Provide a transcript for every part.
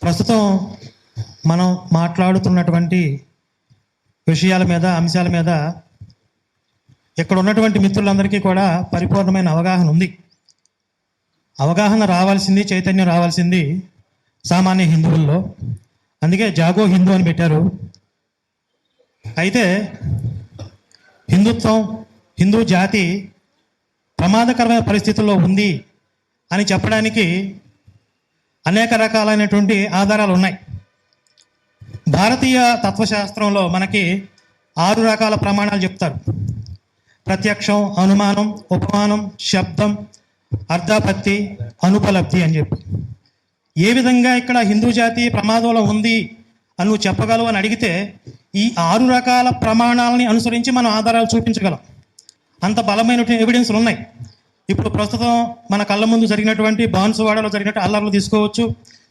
ప్రస్తుతం మనం మాట్లాడుతున్నటువంటి విషయాల మీద, అంశాల మీద ఇక్కడ ఉన్నటువంటి మిత్రులందరికీ కూడా పరిపూర్ణమైన అవగాహన ఉంది. అవగాహన రావాల్సింది, చైతన్యం రావాల్సింది సామాన్య హిందువుల్లో. అందుకే జాగో హిందూ అని పెట్టారు. అయితే హిందుత్వం, హిందూ జాతి ప్రమాదకరమైన పరిస్థితుల్లో ఉంది అని చెప్పడానికి అనేక రకాలైనటువంటి ఆధారాలు ఉన్నాయి. భారతీయ తత్వశాస్త్రంలో మనకి 6 రకాల ప్రమాణాలు చెప్తారు. ప్రత్యక్షం, అనుమానం, ఉపమానం, శబ్దం, అర్ధాపత్తి, అనుపలబ్ధి అని చెప్పి. ఏ విధంగా ఇక్కడ హిందూ జాతి ప్రమాదంలో ఉంది అని నువ్వు చెప్పగలవు అని అడిగితే ఈ 6 రకాల ప్రమాణాలని అనుసరించి మనం ఆధారాలు చూపించగలం. అంత బలమైనటువంటి ఎవిడెన్స్లు ఉన్నాయి. ఇప్పుడు ప్రస్తుతం మన కళ్ళ ముందు జరిగినటువంటి బాన్సువాడలో జరిగినట్టు అల్లర్లు తీసుకోవచ్చు,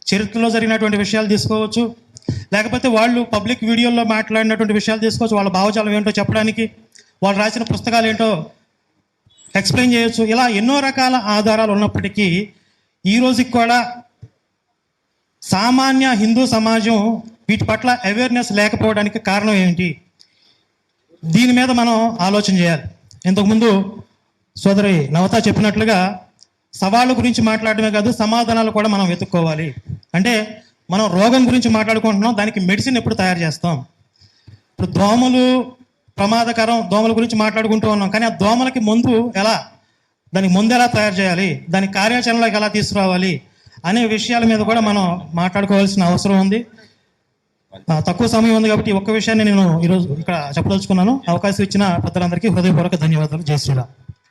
చరిత్రలో జరిగినటువంటి విషయాలు తీసుకోవచ్చు, లేకపోతే వాళ్ళు పబ్లిక్ వీడియోల్లో మాట్లాడినటువంటి విషయాలు తీసుకోవచ్చు. వాళ్ళ భావజాలం ఏంటో చెప్పడానికి, వాళ్ళు రాసిన పుస్తకాలు ఏంటో ఎక్స్ప్లెయిన్ చేయొచ్చు. ఇలా ఎన్నో రకాల ఆధారాలు ఉన్నప్పటికీ ఈ రోజుకి కూడా సామాన్య హిందూ సమాజం వీటి పట్ల అవేర్నెస్ లేకపోవడానికి కారణం ఏంటి? దీని మీద మనం ఆలోచన చేయాలి. ఇంతకుముందు సోదరి నవత చెప్పినట్లుగా సవాళ్ళ గురించి మాట్లాడమే కాదు, సమాధానాలు కూడా మనం వెతుక్కోవాలి. అంటే మనం రోగం గురించి మాట్లాడుకుంటున్నాం, దానికి మెడిసిన్ ఎప్పుడు తయారు చేస్తాం? ఇప్పుడు దోమలు ప్రమాదకరం, దోమల గురించి మాట్లాడుకుంటూ ఉన్నాం, కానీ ఆ దోమలకి మందు ఎలా, దానికి మందు ఎలా తయారు చేయాలి, దాని కార్యాచరణలోకి ఎలా తీసుకురావాలి అనే విషయాల మీద కూడా మనం మాట్లాడుకోవాల్సిన అవసరం ఉంది. తక్కువ సమయం ఉంది కాబట్టి ఒక్క విషయాన్ని నేను ఈరోజు ఇక్కడ చెప్పదలుచుకున్నాను. అవకాశం ఇచ్చిన పెద్దలందరికీ హృదయపూర్వక ధన్యవాదాలు. జై శ్రీరామ్.